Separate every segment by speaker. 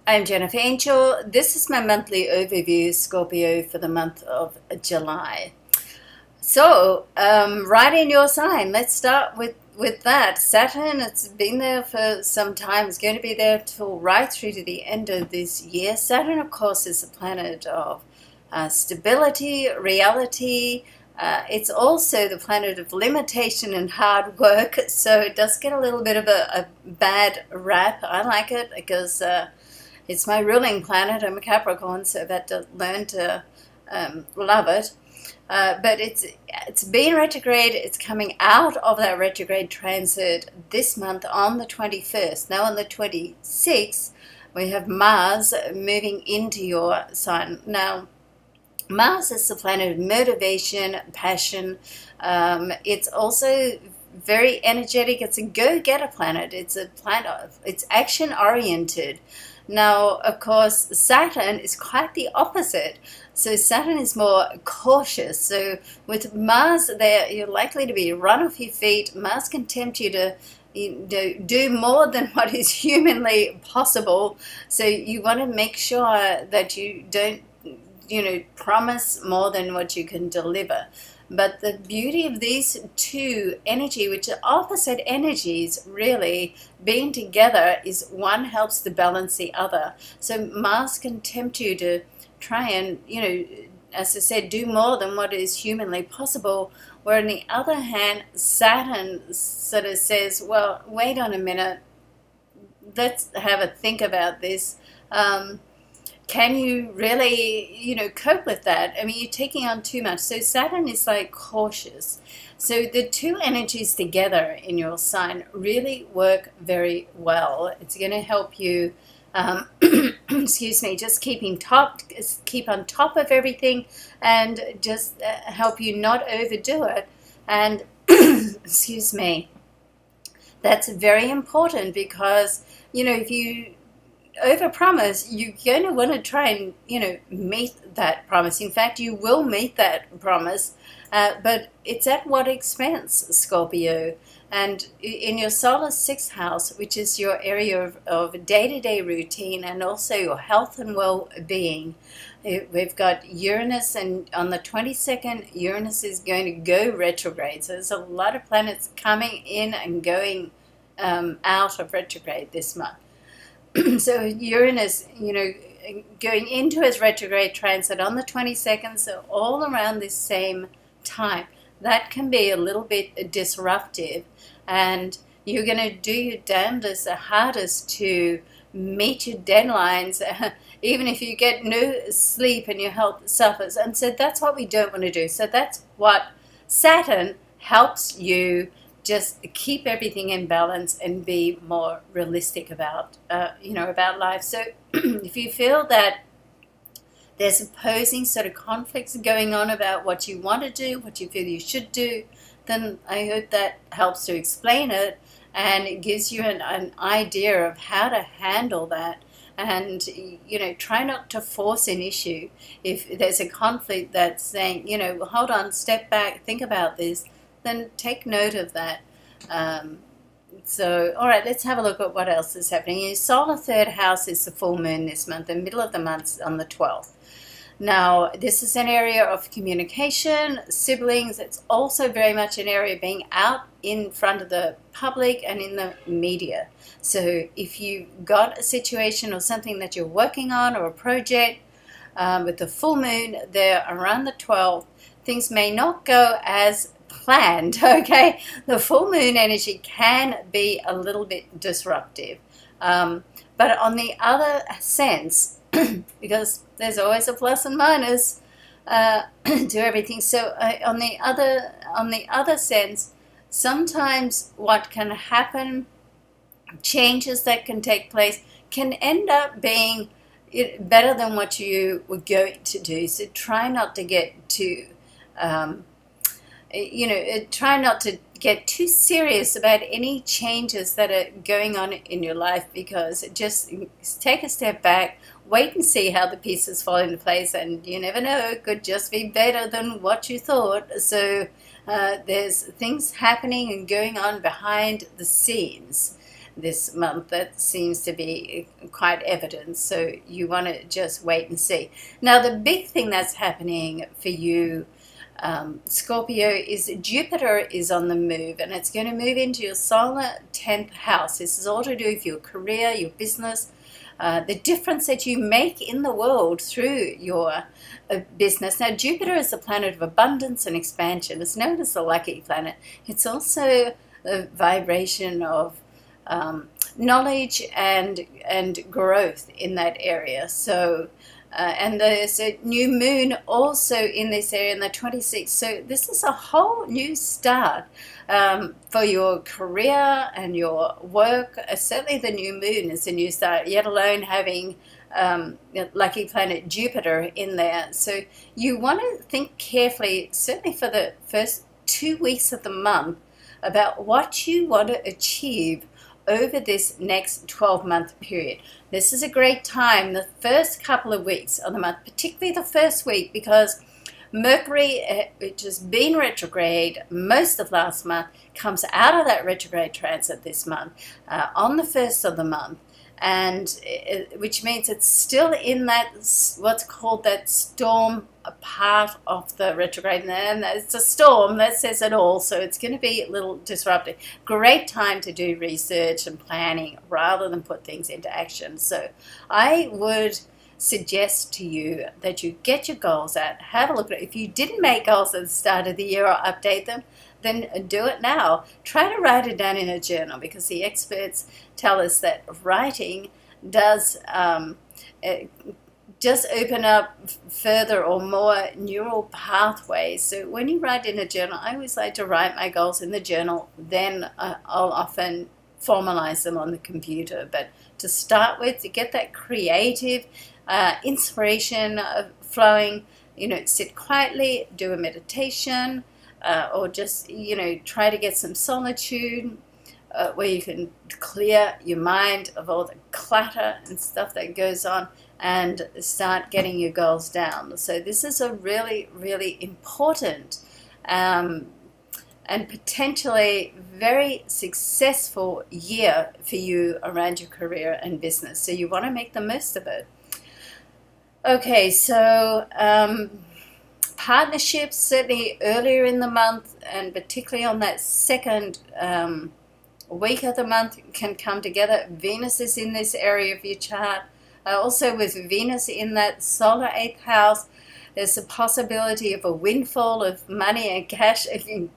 Speaker 1: I'm Jennifer Angel. This is my monthly overview, Scorpio, for the month of July. So, right in your sign, let's start with that. Saturn, it's been there for some time. It's going to be there till right through to the end of this year. Saturn, of course, is a planet of stability, reality. It's also the planet of limitation and hard work, so it does get a little bit of a bad rap. I like it because it's my ruling planet. I'm a Capricorn, so I've had to learn to love it. But it's been retrograde. It's coming out of that retrograde transit this month on the 21st. Now on the 26th, we have Mars moving into your sign. Now, Mars is the planet of motivation, passion. It's also very energetic. It's a go-getter planet. It's a planet. It's action-oriented. Now, of course, Saturn is quite the opposite. So Saturn is more cautious. So with Mars there, you're likely to be run off your feet. Mars can tempt you to do more than what is humanly possible. So you want to make sure that you don't promise more than what you can deliver. But the beauty of these two energy, which are opposite energies, really being together, is one helps to balance the other. So Mars can tempt you to try and, as I said, do more than what is humanly possible. Where on the other hand, Saturn sort of says, well, wait on a minute, let's have a think about this. Can you really, cope with that? I mean, you're taking on too much. So Saturn is like cautious. So the two energies together in your sign really work very well. It's going to help you, excuse me, just keep on top of everything and just help you not overdo it. And, excuse me, that's very important because, if you overpromise, you're going to want to try and meet that promise. In fact, you will meet that promise, but it's at what expense, Scorpio? And in your solar sixth house, which is your area of day-to-day routine and also your health and well-being, we've got Uranus, and on the 22nd, Uranus is going to go retrograde. So there's a lot of planets coming in and going out of retrograde this month. So Uranus, going into its retrograde transit on the 22nd, so all around this same time. That can be a little bit disruptive, and you're going to do your damnedest, the hardest to meet your deadlines, even if you get no sleep and your health suffers. And so that's what we don't want to do. So that's what Saturn helps you just keep everything in balance and be more realistic about, about life. So if you feel that there's opposing sort of conflicts going on about what you want to do, what you feel you should do, then I hope that helps to explain it, and it gives you an idea of how to handle that. And, try not to force an issue. If there's a conflict that's saying, hold on, step back, think about this, then take note of that. So, all right, let's have a look at what else is happening. Your solar third house is the full moon this month, the middle of the month on the 12th. Now, this is an area of communication, siblings. It's also very much an area of being out in front of the public and in the media. So if you've got a situation or something that you're working on or a project, with the full moon there around the 12th, things may not go as planned, okay? The full moon energy can be a little bit disruptive. But on the other sense, because there's always a plus and minus to everything. So on the other sense, sometimes what can happen, changes that can take place, can end up being better than what you were going to do. So try not to get too try not to get too serious about any changes that are going on in your life, because just take a step back, wait and see how the pieces fall into place, and you never know, it could just be better than what you thought. So there's things happening and going on behind the scenes. this month. That seems to be quite evident, so you want to just wait and see. Now, the big thing that's happening for you, Scorpio, is Jupiter is on the move, and it's going to move into your solar 10th house. This is all to do with your career, your business, the difference that you make in the world through your business. Now, Jupiter is the planet of abundance and expansion. It's known as the lucky planet. It's also the vibration of knowledge and growth in that area. So, and there's a new moon also in this area in the 26th. So this is a whole new start for your career and your work. Certainly the new moon is a new start, yet alone having lucky planet Jupiter in there. So you want to think carefully, certainly for the first 2 weeks of the month, about what you want to achieve over this next 12-month period. This is a great time, the first couple of weeks of the month, particularly the first week, because Mercury, which has been retrograde most of last month, comes out of that retrograde transit this month on the first of the month, and which means it's still in that what's called that storm part of the retrograde, and it's a storm that says it all, so it's going to be a little disruptive. Great time to do research and planning rather than put things into action. So I would suggest to you that you get your goals out, have a look at it. If you didn't make goals at the start of the year or update them, then do it now. Try to write it down in a journal, because the experts tell us that writing does just open up further or more neural pathways. So when you write in a journal, I always like to write my goals in the journal, then I'll often formalize them on the computer. But to start with, to get that creative inspiration flowing, sit quietly, do a meditation, or just, try to get some solitude where you can clear your mind of all the clutter and stuff that goes on, and start getting your goals down. So this is a really, really important and potentially very successful year for you around your career and business. So you want to make the most of it. Okay, so partnerships, certainly earlier in the month, and particularly on that second week of the month, can come together. Venus is in this area of your chart. Also with Venus in that solar 8th house, there's a possibility of a windfall of money and cash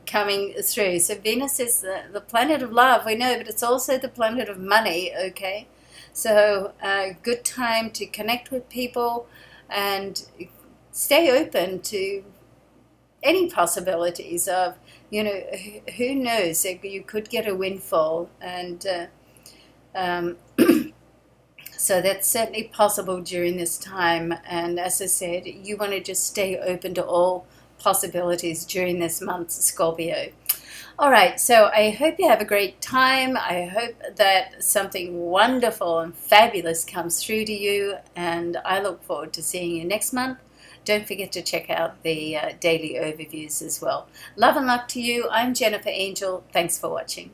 Speaker 1: coming through. So Venus is the planet of love, we know, but it's also the planet of money, okay? So a good time to connect with people and stay open to any possibilities of, who knows, you could get a windfall. And so that's certainly possible during this time. And as I said, you want to just stay open to all possibilities during this month, Scorpio. All right, so I hope you have a great time. I hope that something wonderful and fabulous comes through to you, and I look forward to seeing you next month. Don't forget to check out the daily overviews as well. Love and luck to you. I'm Jennifer Angel. Thanks for watching.